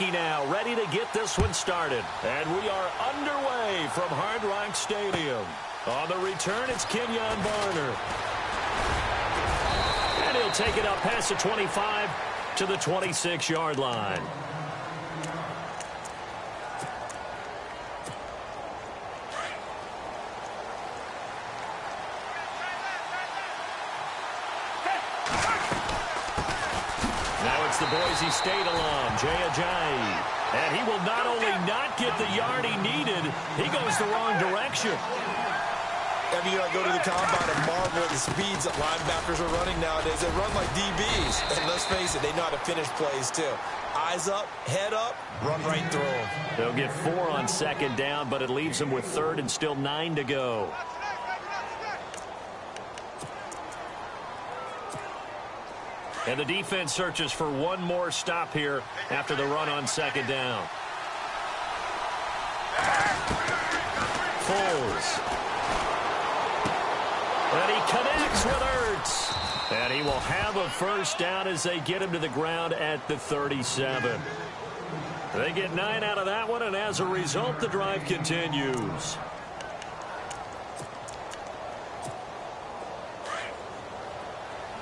hockey now, ready to get this one started. And we are underway from Hard Rock Stadium. On the return, it's Kenyon Barner. And he'll take it up past the 25 to the 26-yard line. The Boise State alum, Jay Ajayi. And he will not only not get the yard he needed, he goes the wrong direction. Every year I go to the combine and marvel at the speeds that linebackers are running nowadays. They run like DBs. And let's face it, they know how to finish plays too. Eyes up, head up, run right through them. They'll get 4 on second down, but it leaves them with third and still 9 to go. And the defense searches for one more stop here after the run on second down. Foles. And he connects with Ertz. And he will have a first down as they get him to the ground at the 37. They get 9 out of that one, and as a result, the drive continues.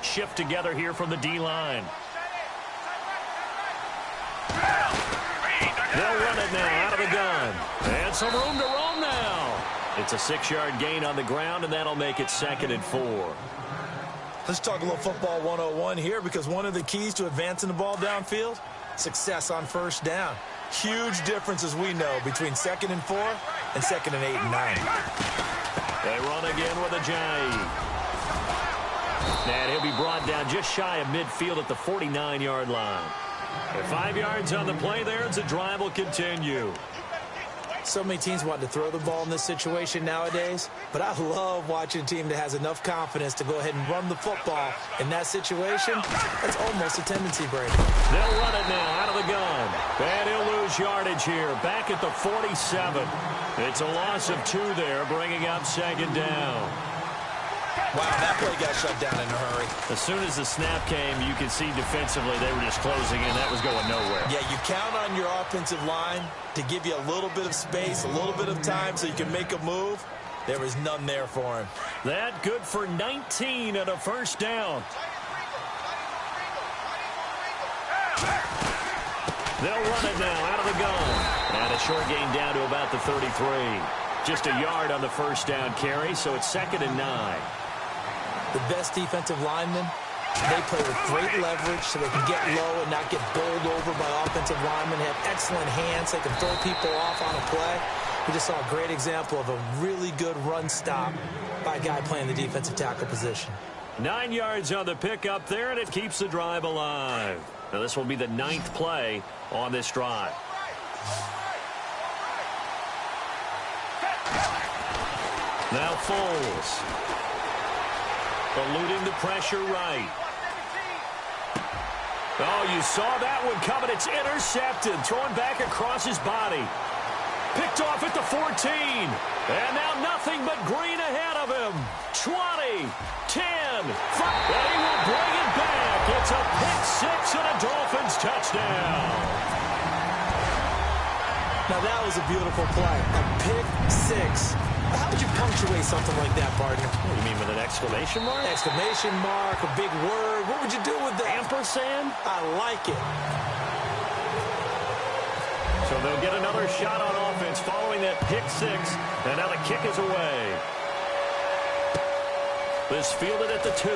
Shift together here from the D-line. They'll run it now out of the gun. And some room to roam now. It's a 6-yard gain on the ground, and that'll make it 2nd and 4. Let's talk a little football 101 here, because one of the keys to advancing the ball downfield, success on first down. Huge difference, as we know, between 2nd and 4 and 2nd and 8 and 9. They run again with Ajayi. And he'll be brought down just shy of midfield at the 49-yard line. And 5 yards on the play there as the drive will continue. So many teams want to throw the ball in this situation nowadays, but I love watching a team that has enough confidence to go ahead and run the football. In that situation, that's almost a tendency break. They'll run it now out of the gun. And he'll lose yardage here, back at the 47. It's a loss of 2 there, bringing up 2nd down. Wow, that play got shut down in a hurry. As soon as the snap came, you could see defensively they were just closing in. That was going nowhere. Yeah, you count on your offensive line to give you a little bit of space, a little bit of time so you can make a move. There was none there for him. That good for 19 and a first down. They'll run it now out of the gun. And a short gain down to about the 33. Just a yard on the first down carry, so it's 2nd and 9. The best defensive linemen, they play with great leverage so they can get low and not get bowled over by offensive linemen. They have excellent hands. They can throw people off on a play. We just saw a great example of a really good run stop by a guy playing the defensive tackle position. 9 yards on the pickup there, and it keeps the drive alive. Now this will be the 9th play on this drive. Now Foles. Eluding the pressure right. Oh, you saw that one coming. It's intercepted. Thrown back across his body. Picked off at the 14. And now nothing but green ahead of him. 20, 10, 5. And he will bring it back. It's a pick 6 and a Dolphins touchdown. Now that was a beautiful play. A pick 6. How would you punctuate something like that, partner? What do you mean, with an exclamation mark? Exclamation mark, a big word. What would you do with that? Ampersand? I like it. So they'll get another shot on offense following that pick 6. And now the kick is away. This fielded at the 2.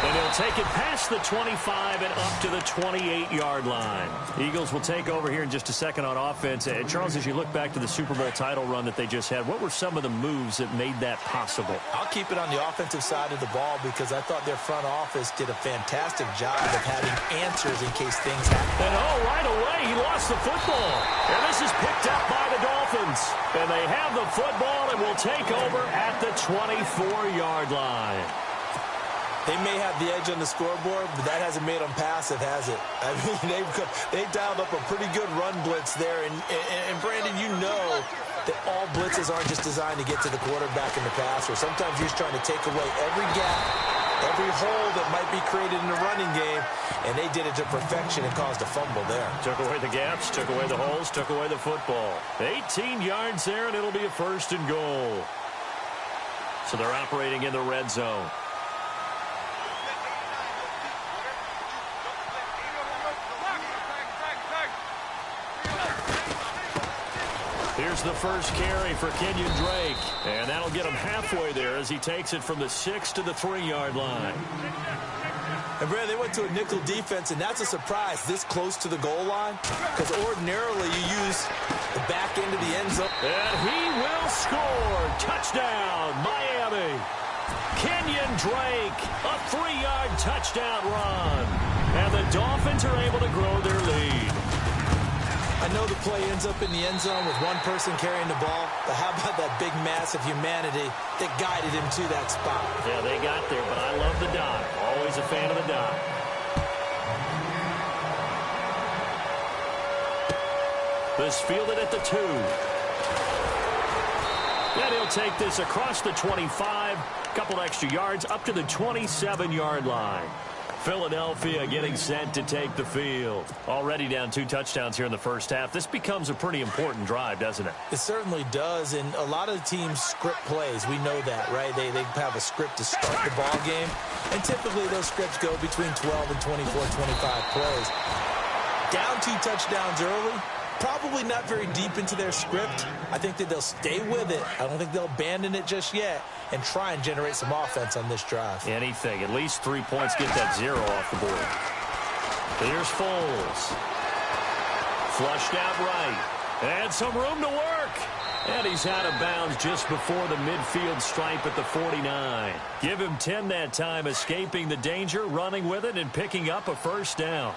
And he'll take it past the 25 and up to the 28-yard line. Eagles will take over here in just a second on offense. And Charles, as you look back to the Super Bowl title run that they just had, what were some of the moves that made that possible? I'll keep it on the offensive side of the ball because I thought their front office did a fantastic job of having answers in case things happen. And right away, he lost the football. And this is picked up by the Dolphins. And they have the football and will take over at the 24-yard line. They may have the edge on the scoreboard, but that hasn't made them passive, has it? I mean, they dialed up a pretty good run blitz there. And Brandon, you know that all blitzes aren't just designed to get to the quarterback in the passer. Sometimes you're just trying to take away every gap every hole that might be created in the running game, and they did it to perfection and caused a fumble there. Took away the gaps, took away the holes, took away the football. 18 yards there, and it'll be a 1st and goal. So they're operating in the red zone. Here's the first carry for Kenyon Drake. And that'll get him halfway there as he takes it from the 6 to the 3-yard line. And, Brad, they went to a nickel defense, and that's a surprise this close to the goal line, because ordinarily you use the back end of the end zone. And he will score. Touchdown, Miami. Kenyon Drake, a 3-yard touchdown run. And the Dolphins are able to grow their lead. I know the play ends up in the end zone with one person carrying the ball, but how about that big mass of humanity that guided him to that spot? Yeah, they got there, but I love the dot. Always a fan of the dot. This fielded at the 2. And he'll take this across the 25. Couple extra yards up to the 27-yard line. Philadelphia getting set to take the field. Already down 2 touchdowns here in the first half. This becomes a pretty important drive, doesn't it? It certainly does, and a lot of the teams script plays. We know that, right? They have a script to start the ball game, and typically those scripts go between 12 and 24, 25 plays. Down 2 touchdowns early, probably not very deep into their script. I think that they'll stay with it. I don't think they'll abandon it just yet and try and generate some offense on this drive. Anything. At least 3 points. Get that 0 off the board. Here's Foles. Flushed out right. And some room to work. And he's out of bounds just before the midfield stripe at the 49. Give him 10 that time, escaping the danger, running with it, and picking up a 1st down.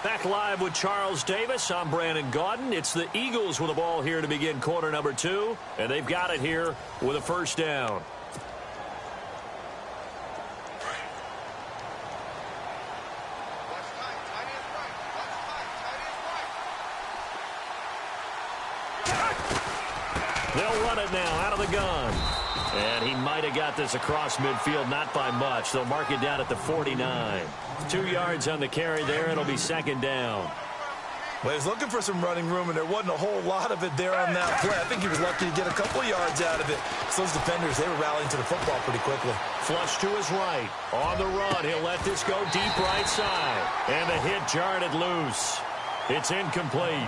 Back live with Charles Davis. I'm Brandon Gaudin. It's the Eagles with the ball here to begin quarter number 2. And they've got it here with a 1st down. They'll run it now out of the gun. And he might have got this across midfield, not by much. They'll mark it down at the 49. 2 yards on the carry there. It'll be 2nd down. Well, he was looking for some running room, and there wasn't a whole lot of it there on that play. I think he was lucky to get a couple yards out of it. So those defenders, they were rallying to the football pretty quickly. Flush to his right. On the run, he'll let this go deep right side. And the hit jarred it loose. It's incomplete.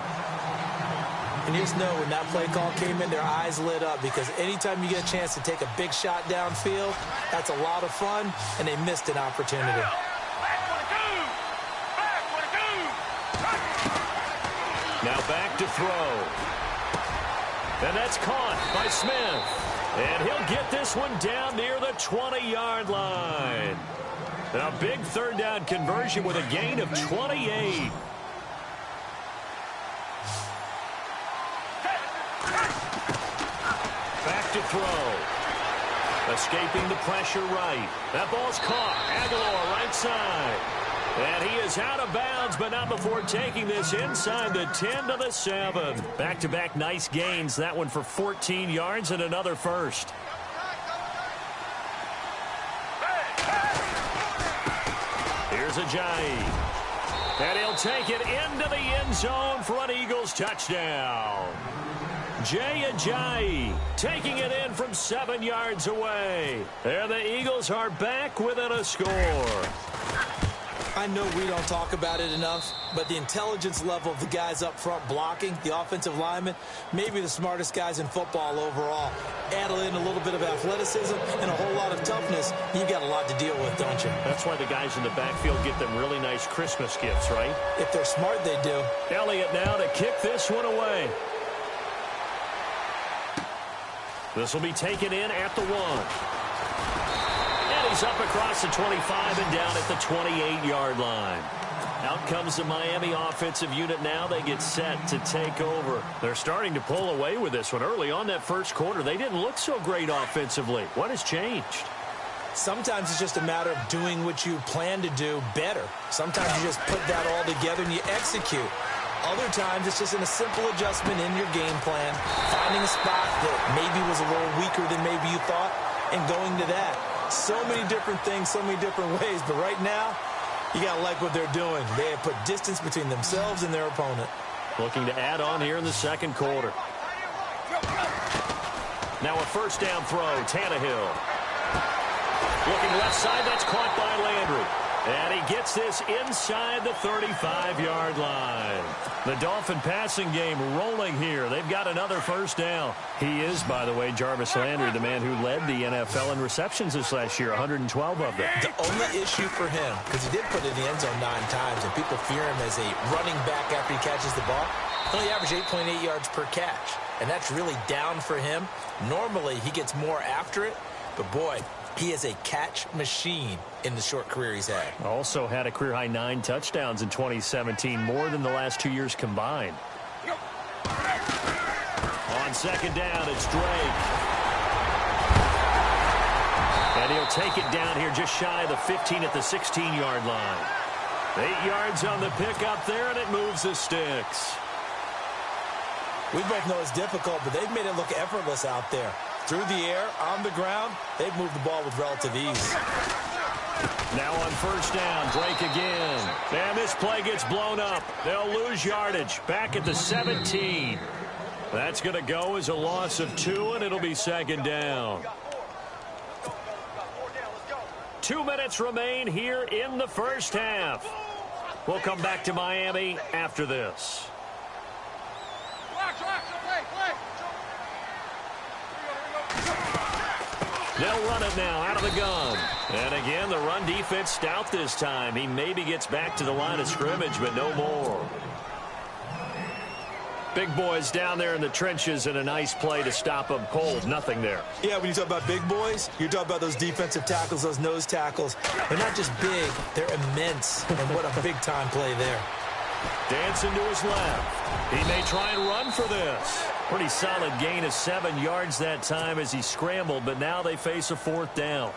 And you just know when that play call came in, their eyes lit up, because anytime you get a chance to take a big shot downfield, that's a lot of fun, and they missed an opportunity. Now back to throw. And that's caught by Smith. And he'll get this one down near the 20-yard line. A big 3rd down conversion with a gain of 28. Back to throw. Escaping the pressure right. That ball's caught. Aguilar right side. And he is out of bounds, but not before taking this inside the 10 to the 7. Back-to-back nice gains. That one for 14 yards and another 1st. Here's Ajayi. And he'll take it into the end zone for an Eagles touchdown. Jay Ajayi taking it in from 7 yards away. And the Eagles are back within a score. I know we don't talk about it enough, but the intelligence level of the guys up front blocking, the offensive linemen, maybe the smartest guys in football overall. Add in a little bit of athleticism and a whole lot of toughness, you've got a lot to deal with, don't you? That's why the guys in the backfield get them really nice Christmas gifts, right? If they're smart, they do. Elliott now to kick this one away. This will be taken in at the 1. He's up across the 25 and down at the 28-yard line. Out comes the Miami offensive unit now. They get set to take over. They're starting to pull away with this one. Early on that first quarter, they didn't look so great offensively. What has changed? Sometimes it's just a matter of doing what you plan to do better. Sometimes you just put that all together and you execute. Other times, it's just in a simple adjustment in your game plan, finding a spot that maybe was a little weaker than maybe you thought, and going to that. So many different things, so many different ways, but right now, you got to like what they're doing. They have put distance between themselves and their opponent. Looking to add on here in the second quarter. Now a first down throw, Tannehill. Looking left side, that's caught by Landry. And he gets this inside the 35-yard line. The Dolphin passing game rolling here. They've got another first down. He is, by the way, Jarvis Landry, the man who led the NFL in receptions this last year, 112 of them. The only issue for him, because he did put it in the end zone 9 times, and people fear him as a running back after he catches the ball, he only averaged 8.8 yards per catch. And that's really down for him. Normally, he gets more after it, but boy, he is a catch machine in the short career he's had. Also had a career-high 9 touchdowns in 2017, more than the last 2 years combined. On second down, it's Drake. And he'll take it down here just shy of the 15 at the 16-yard line. 8 yards on the pickup there, and it moves the sticks. We both know it's difficult, but they've made it look effortless out there. Through the air, on the ground, they've moved the ball with relative ease. Now on first down, Drake again. And this play gets blown up. They'll lose yardage back at the 17. That's going to go as a loss of 2, and it'll be second down. 2 minutes remain here in the first half. We'll come back to Miami after this. They'll run it now out of the gun. And again, the run defense stout this time. He maybe gets back to the line of scrimmage, but no more. Big boys down there in the trenches, and a nice play to stop them cold. Nothing there. Yeah, when you talk about big boys, you're talking about those defensive tackles, those nose tackles. They're not just big, they're immense. And what a big-time play there. Dancing to his left. He may try and run for this. Pretty solid gain of 7 yards that time as he scrambled, but now they face a 4th down.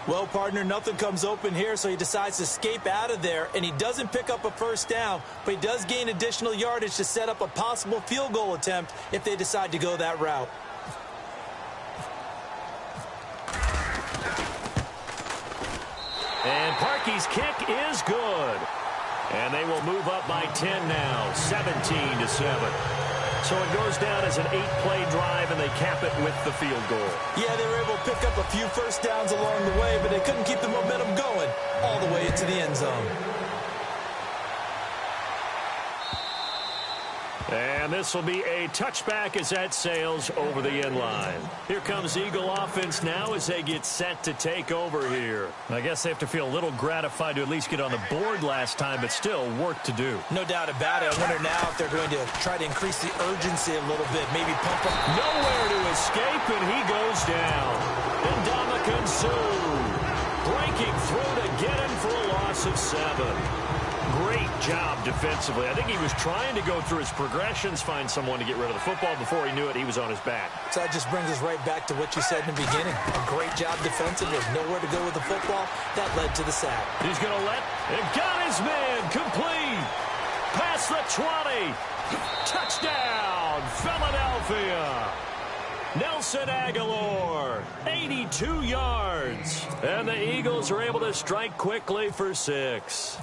Well, partner, nothing comes open here, so he decides to escape out of there, and he doesn't pick up a first down, but he does gain additional yardage to set up a possible field goal attempt if they decide to go that route. And Parkey's kick is good. And they will move up by 10 now, 17-7. So it goes down as an 8-play drive, and they cap it with the field goal. Yeah, they were able to pick up a few first downs along the way, but they couldn't keep the momentum going all the way into the end zone. And this will be a touchback as that sails over the end line. Here comes Eagle offense now as they get set to take over here. I guess they have to feel a little gratified to at least get on the board last time, but still work to do. No doubt about it. I wonder now if they're going to try to increase the urgency a little bit, maybe pump up. Nowhere to escape, and he goes down. And Ndamukong Suh breaking through to get him for a loss of 7. Great job defensively. I think he was trying to go through his progressions, find someone to get rid of the football. Before he knew it, he was on his back. So that just brings us right back to what you said in the beginning. A great job defensively. Nowhere to go with the football. That led to the sack. He's going to let it. Got his man. Complete. Past the 20. Touchdown, Philadelphia. Nelson Aguilar, 82 yards. And the Eagles are able to strike quickly for 6.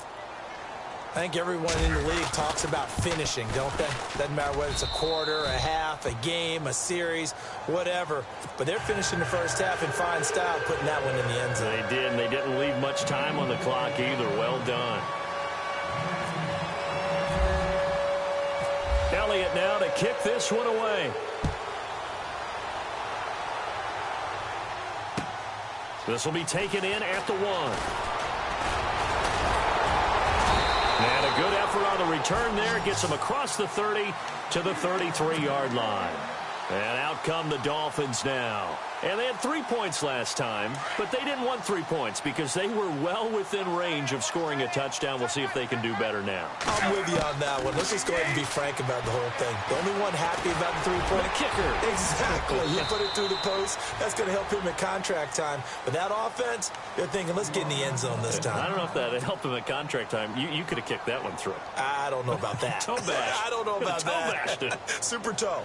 I think everyone in the league talks about finishing, don't they? Doesn't matter whether it's a quarter, a half, a game, a series, whatever. But they're finishing the first half in fine style, putting that one in the end zone. They did, and they didn't leave much time on the clock either. Well done. Elliott now to kick this one away. This will be taken in at the 1. And a good effort on the return there. Gets him across the 30 to the 33-yard line. And out come the Dolphins now. And they had 3 points last time, but they didn't want 3 points because they were well within range of scoring a touchdown. We'll see if they can do better now. I'm with you on that one. Let's just go ahead and be frank about the whole thing. The only one happy about the three-point kicker. Exactly. You put it through the post. That's going to help him at contract time. But that offense, they're thinking, let's get in the end zone this time. I don't know if that helped him at contract time. You could have kicked that one through. I don't know about that. Toe bash. I don't know about toe that. Bashed it. Super toe.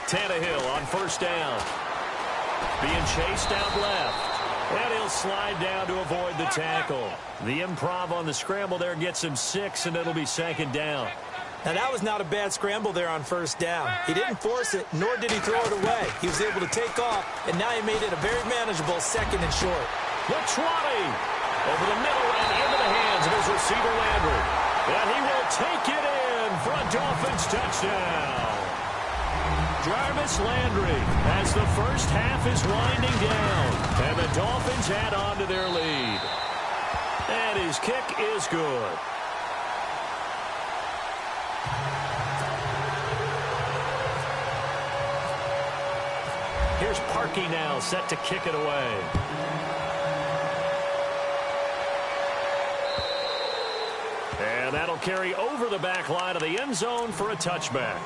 Tannehill on first down. Being chased out left. And he'll slide down to avoid the tackle. The improv on the scramble there gets him 6, and it'll be second down. Now, that was not a bad scramble there on first down. He didn't force it, nor did he throw it away. He was able to take off, and now he made it a very manageable second and short. The 20. Over the middle and into the hands of his receiver, Landry. And he will take it in for a Dolphins touchdown. Jarvis Landry as the first half is winding down. And the Dolphins add on to their lead. And his kick is good. Here's Parkey now set to kick it away. And that'll carry over the back line of the end zone for a touchback.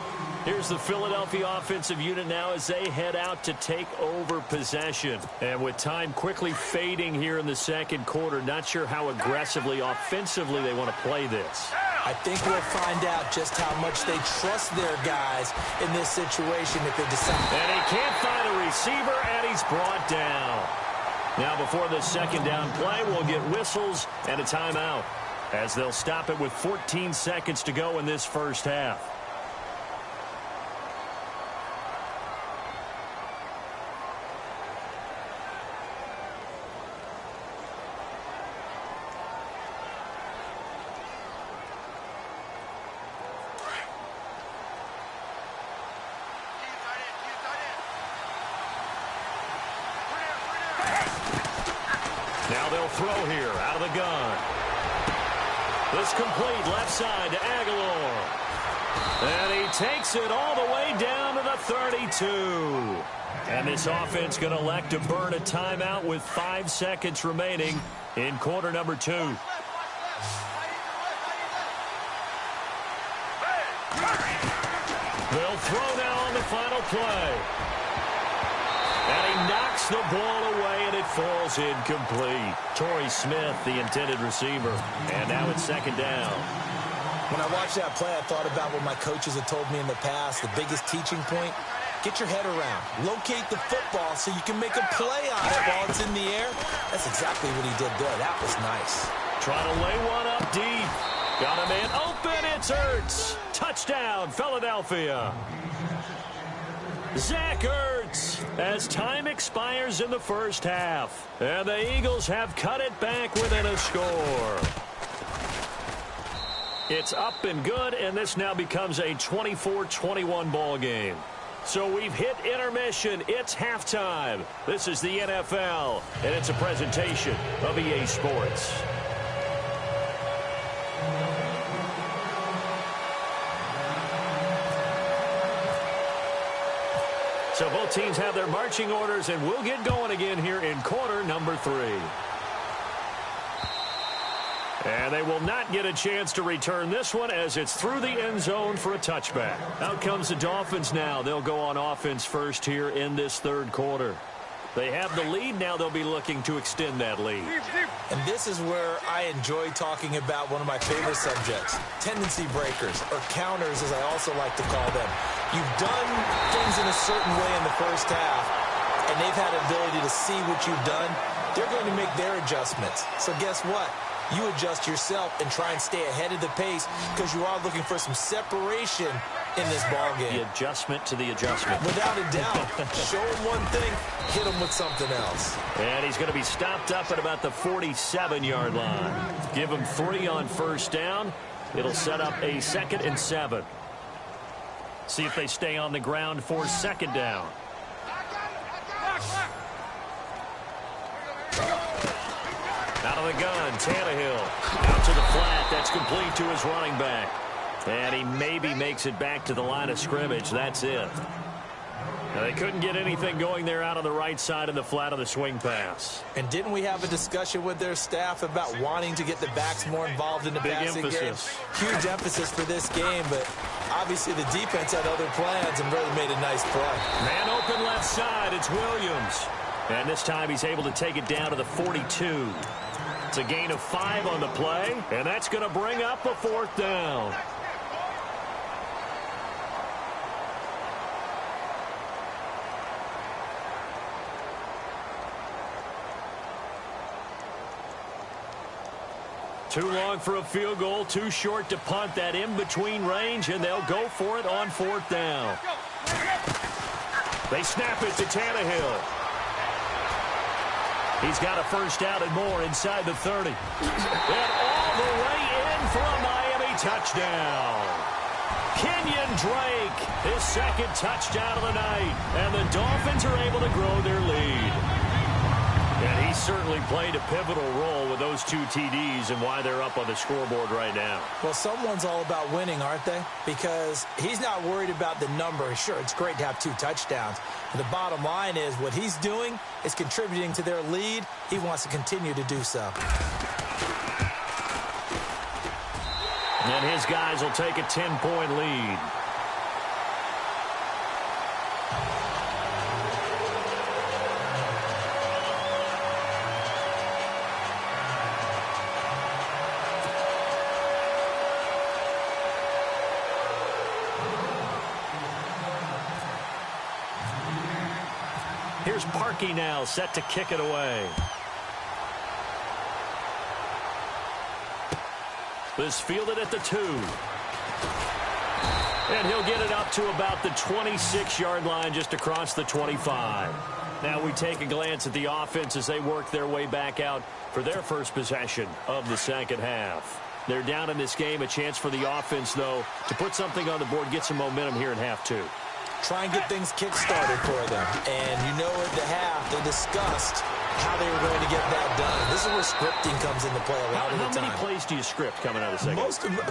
Here's the Philadelphia offensive unit now as they head out to take over possession. And with time quickly fading here in the second quarter, not sure how aggressively, offensively they want to play this. I think we'll find out just how much they trust their guys in this situation if they decide. And he can't find a receiver, and he's brought down. Now before the second down play, we'll get whistles and a timeout as they'll stop it with 14 seconds to go in this first half. Now they'll throw here out of the gun. This complete left side to Aguilar. And he takes it all the way down to the 32. And this offense going to elect to burn a timeout with 5 seconds remaining in quarter number 2. They'll throw now on the final play. And he knocks the ball away, and it falls incomplete. Torrey Smith, the intended receiver. And now it's second down. When I watched that play, I thought about what my coaches had told me in the past. The biggest teaching point, get your head around. Locate the football so you can make a play on it while it's in the air. That's exactly what he did there. That was nice. Trying to lay one up deep. Got a man open. It's Ertz. Touchdown, Philadelphia. Zach Ertz as time expires in the first half. And the Eagles have cut it back within a score. It's up and good, and this now becomes a 24-21 ball game. So we've hit intermission. It's halftime. This is the NFL, and it's a presentation of EA Sports. So both teams have their marching orders, and we'll get going again here in quarter number 3. And they will not get a chance to return this one as it's through the end zone for a touchback. Out comes the Dolphins now. They'll go on offense first here in this third quarter. They have the lead. Now they'll be looking to extend that lead. And this is where I enjoy talking about one of my favorite subjects, tendency breakers, or counters as I also like to call them. You've done things in a certain way in the first half, and they've had the ability to see what you've done. They're going to make their adjustments. So guess what? You adjust yourself and try and stay ahead of the pace because you are looking for some separation in this ballgame. The adjustment to the adjustment. Without a doubt. Show him one thing, hit him with something else. And he's going to be stopped up at about the 47-yard line. Give him 3 on first down. It'll set up a 2nd and 7. See if they stay on the ground for second down. the gun, Tannehill. Out to the flat. That's complete to his running back. And he maybe makes it back to the line of scrimmage. That's it. Now, they couldn't get anything going there out on the right side in the flat of the swing pass. And didn't we have a discussion with their staff about wanting to get the backs more involved in the passing game? Huge emphasis for this game, but obviously the defense had other plans and really made a nice play. Man open left side. It's Williams. And this time he's able to take it down to the 42. It's a gain of 5 on the play, and that's going to bring up a 4th down. Too long for a field goal, too short to punt. That in-between range, and they'll go for it on 4th down. They snap it to Tannehill. He's got a first down and more inside the 30. And all the way in for a Miami touchdown. Kenyon Drake, his 2nd touchdown of the night. And the Dolphins are able to grow their lead. And he certainly played a pivotal role with those 2 TDs and why they're up on the scoreboard right now. Well, someone's all about winning, aren't they? Because he's not worried about the number. Sure, it's great to have 2 touchdowns. But the bottom line is what he's doing is contributing to their lead. He wants to continue to do so. And his guys will take a 10-point lead. Here's Parkey now, set to kick it away. This fielded at the 2. And he'll get it up to about the 26-yard line, just across the 25. Now we take a glance at the offense as they work their way back out for their first possession of the second half. They're down in this game. A chance for the offense, though, to put something on the board, get some momentum here in half 2. Try and get things kick-started for them. And you know at the half, they discussed how they were going to get that done. This is where scripting comes into play a lot of the time. How many plays do you script coming out of the second?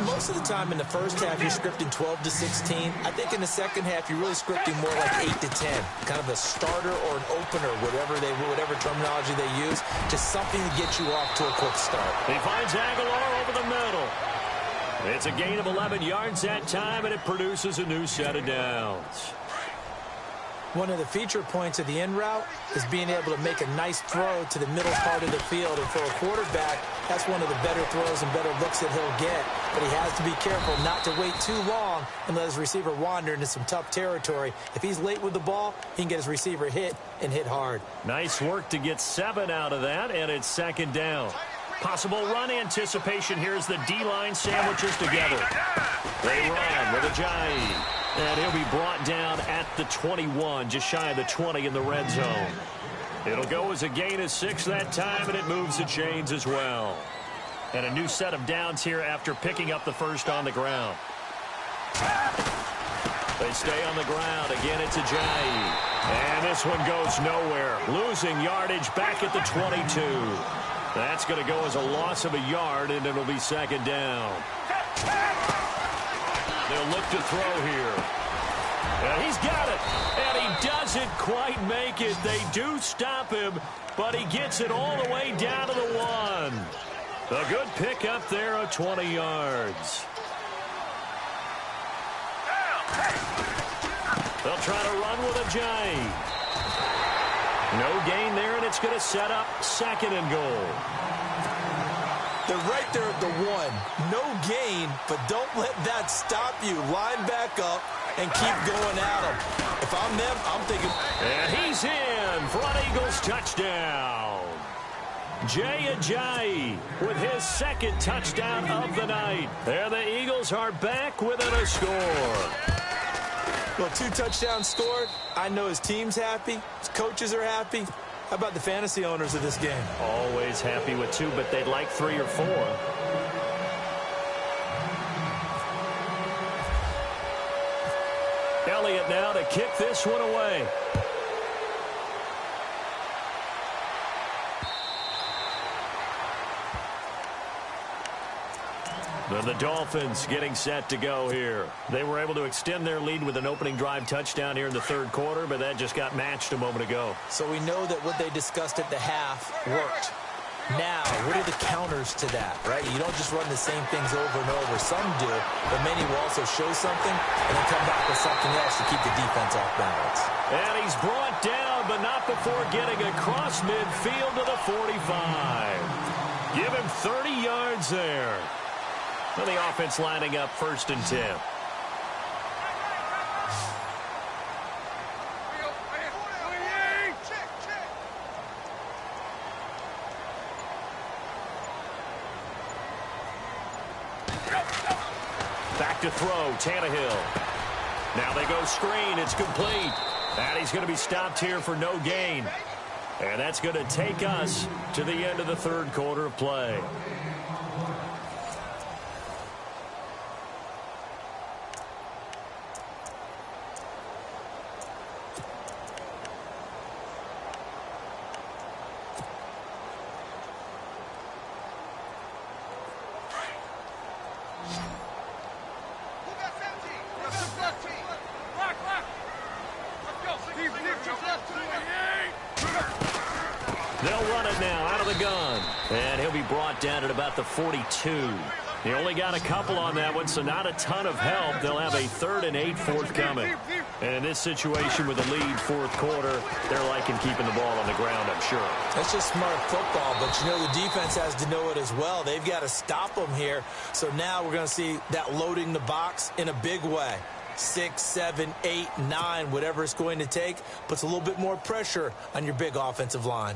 Most of the time in the first half, you're scripting 12 to 16. I think in the second half, you're really scripting more like 8 to 10. Kind of a starter or an opener, whatever terminology they use. Just something to get you off to a quick start. He finds Aguilar over the middle. It's a gain of 11 yards that time, and it produces a new set of downs. One of the feature points of the in route is being able to make a nice throw to the middle part of the field. And for a quarterback, that's one of the better throws and better looks that he'll get. But he has to be careful not to wait too long and let his receiver wander into some tough territory. If he's late with the ball, he can get his receiver hit and hit hard. Nice work to get 7 out of that, and it's 2nd down. Possible run anticipation here as the D-line sandwiches together. They run with Ajayi. And he'll be brought down at the 21, just shy of the 20 in the red zone. It'll go as a gain of 6 that time, and it moves the chains as well. And a new set of downs here after picking up the first on the ground. They stay on the ground. Again, it's Ajayi. And this one goes nowhere. Losing yardage back at the 22. That's going to go as a loss of a yard, and it'll be 2nd down. They'll look to throw here. And he's got it. And he doesn't quite make it. They do stop him, but he gets it all the way down to the 1. A good pickup there of 20 yards. They'll try to run with Ajayi. No gain there, and it's going to set up 2nd and goal. They're right there at the 1. No gain, but don't let that stop you. Line back up and keep going at them. If I'm them, I'm thinking. And he's in for an Eagles touchdown. Jay Ajayi with his 2nd touchdown of the night. And the Eagles are back within a score. Well, 2 touchdowns scored. I know his team's happy. His coaches are happy. How about the fantasy owners of this game? Always happy with 2, but they'd like 3 or 4. Elliott now to kick this one away. The Dolphins getting set to go here. They were able to extend their lead with an opening drive touchdown here in the third quarter, but that just got matched a moment ago. So we know that what they discussed at the half worked. Now, what are the counters to that, right? You don't just run the same things over and over. Some do, but many will also show something and then come back with something else to keep the defense off balance. And he's brought down, but not before getting across midfield to the 45. Give him 30 yards there. Well, the offense lining up 1st and 10. Back to throw, Tannehill. Now they go screen, it's complete. And he's going to be stopped here for no gain. And that's going to take us to the end of the third quarter of play. They'll run it now out of the gun. And he'll be brought down at about the 42. He only got a couple on that one, so not a ton of help. They'll have a 3rd and 8 forthcoming. And in this situation with a lead fourth quarter, they're liking keeping the ball on the ground, I'm sure. That's just smart football, but you know the defense has to know it as well. They've got to stop them here. So now we're going to see that loading the box in a big way. 6, 7, 8, 9, whatever it's going to take, puts a little bit more pressure on your big offensive line.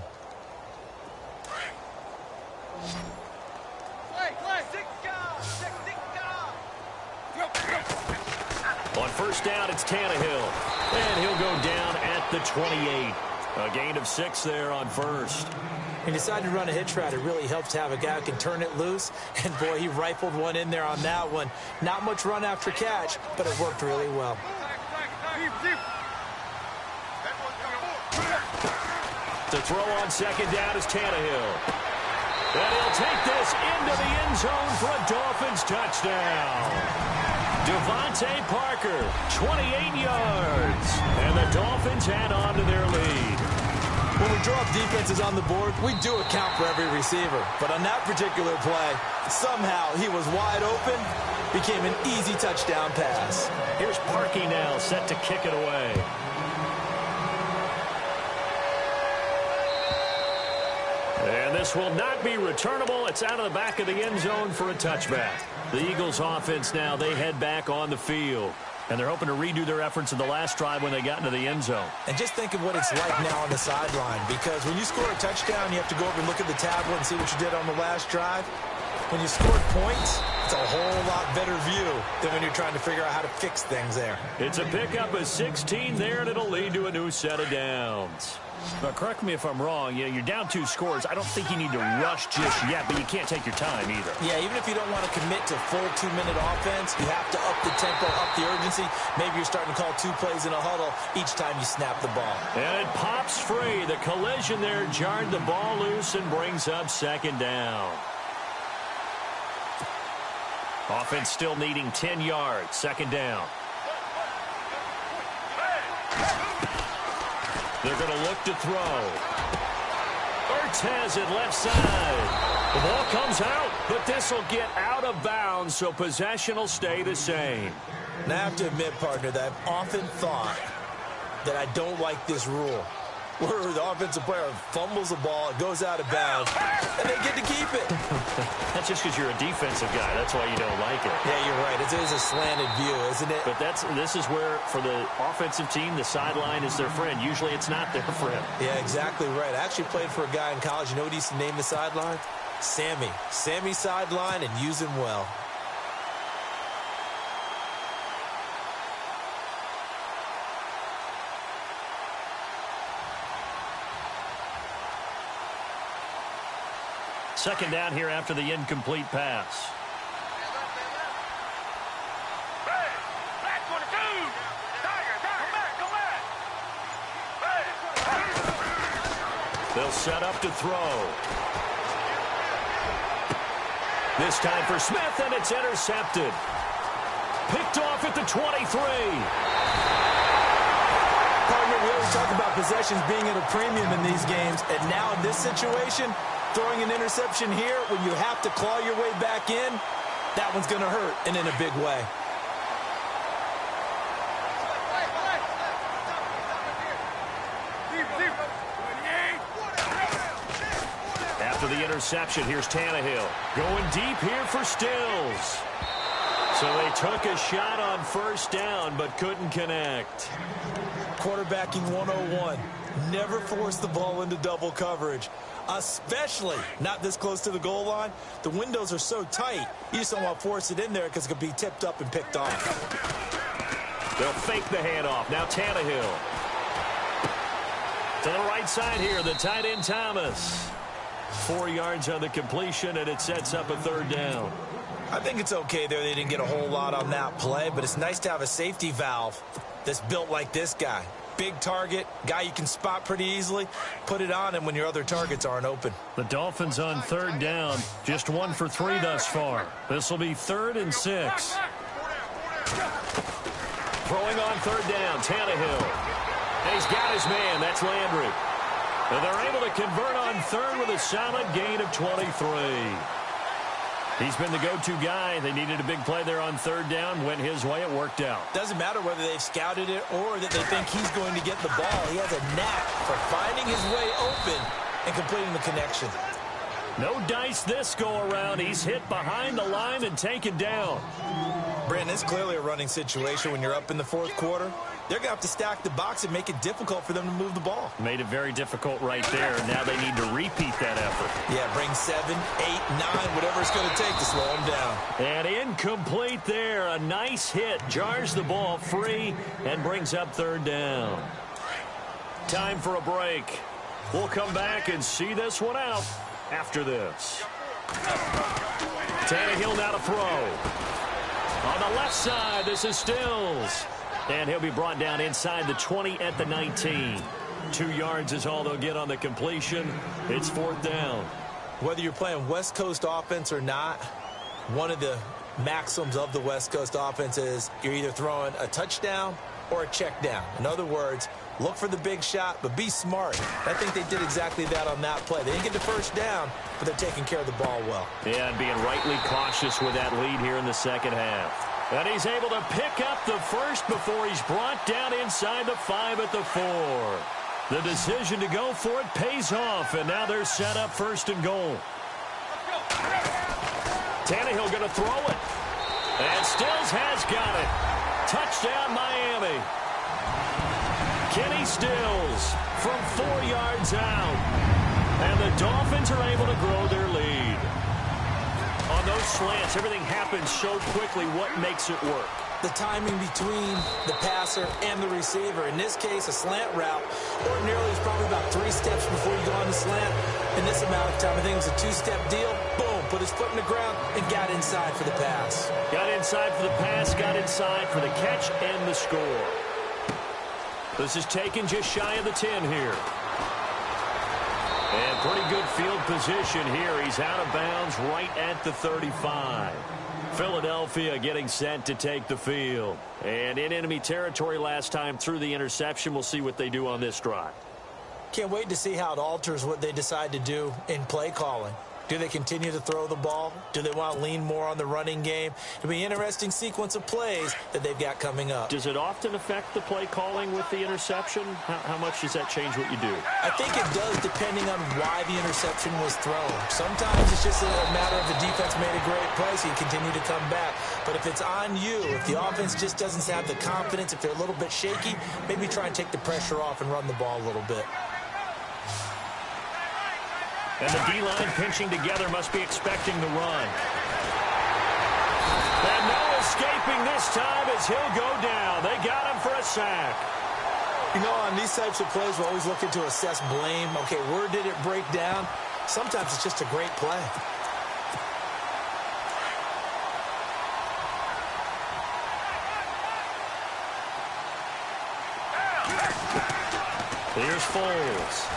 On first down, it's Tannehill. And he'll go down at the 28. A gain of 6 there on first. He decided to run a hitch route. It really helps to have a guy who can turn it loose. And, boy, he rifled one in there on that one. Not much run after catch, but it worked really well. To throw on second down is Tannehill. And he'll take this into the end zone for a Dolphins touchdown. Devontae Parker, 28 yards. And the Dolphins add on to their lead. When we draw up defenses on the board, we do account for every receiver. But on that particular play, somehow he was wide open, became an easy touchdown pass. Here's Parkey now, set to kick it away. And this will not be returnable. It's out of the back of the end zone for a touchback. The Eagles offense now, they head back on the field. And they're hoping to redo their efforts in the last drive when they got into the end zone. And just think of what it's like now on the sideline. Because when you score a touchdown, you have to go over and look at the tablet and see what you did on the last drive. When you scored points, it's a whole lot better view than when you're trying to figure out how to fix things there. It's a pickup of 16 there, and it'll lead to a new set of downs. Now, correct me if I'm wrong. You're down 2 scores. I don't think you need to rush just yet, but you can't take your time either. Yeah, even if you don't want to commit to full 2-minute offense, you have to up the tempo, up the urgency. Maybe you're starting to call 2 plays in a huddle each time you snap the ball. And it pops free. The collision there jarred the ball loose and brings up second down. Offense still needing 10 yards. Second down. They're going to look to throw. Ortez at left side. The ball comes out, but this will get out of bounds, so possession will stay the same. Now, I have to admit, partner, that I've often thought that I don't like this rule, where the offensive player fumbles the ball, it goes out of bounds, and they get to keep it. That's just because you're a defensive guy. That's why you don't like it. Yeah, you're right. It is a slanted view, isn't it? But this is where, for the offensive team, the sideline is their friend. Usually it's not their friend. Yeah, exactly right. I actually played for a guy in college. You know what he used to name the sideline? Sammy. Sammy sideline, and use him well. Second down here after the incomplete pass. They'll set up to throw. This time for Smith, and it's intercepted. Picked off at the 23. Partner, we always talk about possessions being at a premium in these games, and now in this situation, throwing an interception here when you have to claw your way back in, that one's going to hurt, and in a big way. After the interception, here's Tannehill. Going deep here for Stills. So they took a shot on first down, but couldn't connect. Quarterbacking 101. Never force the ball into double coverage, especially not this close to the goal line. The windows are so tight, you just don't want to force it in there because it could be tipped up and picked off. They'll fake the handoff. Now Tannehill. To the right side here, the tight end Thomas. 4 yards on the completion, and it sets up a third down. I think it's okay there. They didn't get a whole lot on that play, but it's nice to have a safety valve that's built like this guy. Big target, guy you can spot pretty easily. Put it on him when your other targets aren't open. The Dolphins on third down, just 1 for 3 thus far. This will be 3rd and 6. Throwing on third down, Tannehill. And he's got his man, that's Landry. And they're able to convert on third with a solid gain of 23. He's been the go-to guy. They needed a big play there on third down. Went his way. It worked out. Doesn't matter whether they've scouted it or that they think he's going to get the ball. He has a knack for finding his way open and completing the connection. No dice this go-around. He's hit behind the line and taken down. Brandon, it's clearly a running situation when you're up in the fourth quarter. They're going to have to stack the box and make it difficult for them to move the ball. Made it very difficult right there. Now they need to repeat that effort. Yeah, bring 7, 8, 9, whatever it's going to take to slow them down. And incomplete there. A nice hit. Jars the ball free and brings up third down. Time for a break. We'll come back and see this one out after this. Tannehill now to throw. On the left side, this is Stills. And he'll be brought down inside the 20 at the 19. 2 yards is all they'll get on the completion. It's 4th down. Whether you're playing West Coast offense or not, one of the maxims of the West Coast offense is you're either throwing a touchdown or a check down. In other words, look for the big shot, but be smart. I think they did exactly that on that play. They didn't get the first down, but they're taking care of the ball well. Yeah, and being rightly cautious with that lead here in the second half. And he's able to pick up the first before he's brought down inside the 5 at the 4. The decision to go for it pays off, and now they're set up 1st and goal. Tannehill going to throw it. And Stills has got it. Touchdown, Miami. Kenny Stills from 4 yards out. And the Dolphins are able to grow their lead. On those slants, everything happens so quickly. What makes it work? The timing between the passer and the receiver. In this case, a slant route ordinarily is probably about 3 steps before you go on the slant. In this amount of time, I think it was a 2-step deal. Boom, put his foot in the ground and got inside for the pass. Got inside for the pass, got inside for the catch and the score. This is taken just shy of the 10 here. And pretty good field position here. He's out of bounds right at the 35. Philadelphia getting set to take the field. And in enemy territory last time through the interception. We'll see what they do on this drive. Can't wait to see how it alters what they decide to do in play calling. Do they continue to throw the ball? Do they want to lean more on the running game? It'll be an interesting sequence of plays that they've got coming up. Does it often affect the play calling with the interception? How much does that change what you do? I think it does depending on why the interception was thrown. Sometimes it's just a matter of the defense made a great play, so you continue to come back. But if it's on you, if the offense just doesn't have the confidence, if they're a little bit shaky, maybe try and take the pressure off and run the ball a little bit. And the D-line pinching together, must be expecting the run. And no escaping this time as he'll go down. They got him for a sack. You know, on these types of plays, we're always looking to assess blame. Okay, where did it break down? Sometimes it's just a great play. Here's Foles.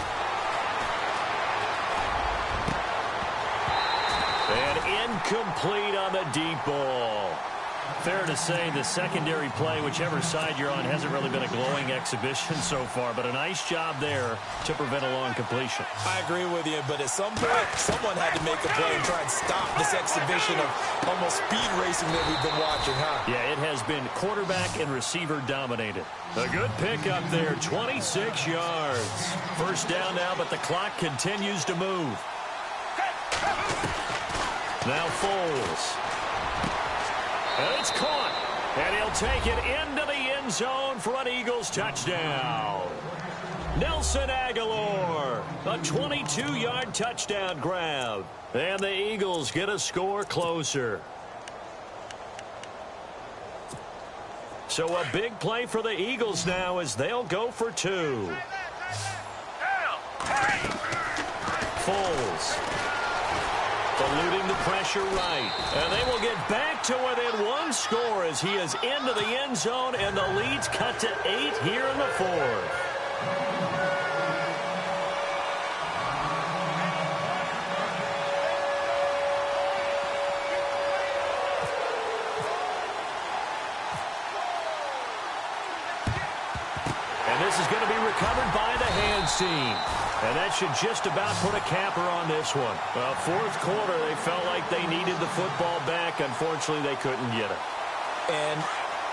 And Incomplete on the deep ball. Fair to say the secondary play, whichever side you're on, hasn't really been a glowing exhibition so far, but a nice job there to prevent a long completion. I agree with you, but at some point, someone had to make a play and try and stop this exhibition of almost speed racing that we've been watching, huh? Yeah, it has been quarterback and receiver dominated. A good pickup there, 26 yards. First down now, but the clock continues to move. Now Foles. And it's caught. And he'll take it into the end zone for an Eagles touchdown. Nelson Aguilar, a 22-yard touchdown grab. And the Eagles get a score closer. So a big play for the Eagles now as they'll go for two. Foles. Eluding the pressure right. And they will get back to within one score as he is into the end zone, and the lead's cut to 8 here in the fourth. And this is going to be recovered by the hands team. And that should just about put a capper on this one. Well, fourth quarter, they felt like they needed the football back. Unfortunately, they couldn't get it. And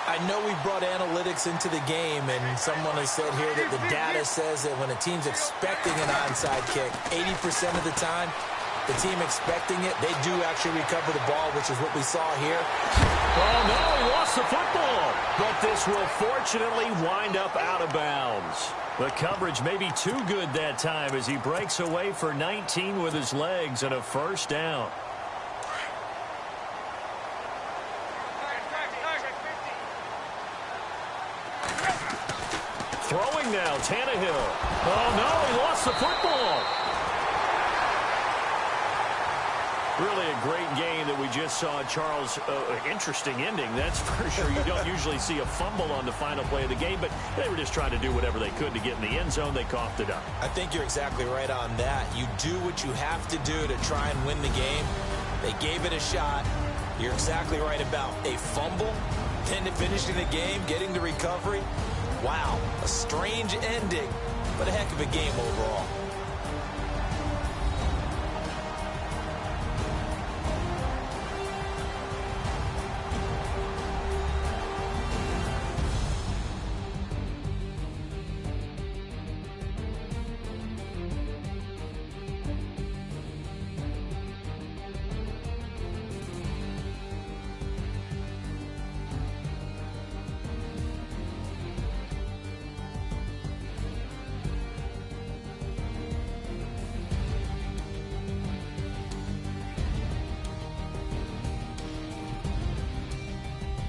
I know we brought analytics into the game, and someone has said here that the data says that when a team's expecting an onside kick, 80% of the time, the team expecting it, they do actually recover the ball, which is what we saw here. Oh, no, he lost the football. But this will fortunately wind up out of bounds. The coverage may be too good that time as he breaks away for 19 with his legs and a first down. Throwing now, Tannehill. Oh, no, he lost the football. Really a great game that we just saw, Charles. Interesting ending, that's for sure. You don't usually see a fumble on the final play of the game, but they were just trying to do whatever they could to get in the end zone. They coughed it up. I think you're exactly right on that. You do what you have to do to try and win the game. They gave it a shot. You're exactly right about a fumble, then finishing the game, getting the recovery. Wow, a strange ending, but a heck of a game overall.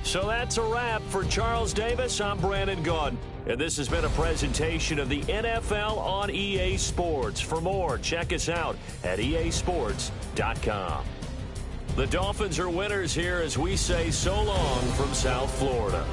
So that's a wrap for Charles Davis. I'm Brandon Gaudin, and this has been a presentation of the NFL on EA Sports. For more, check us out at easports.com. The Dolphins are winners here as we say so long from South Florida.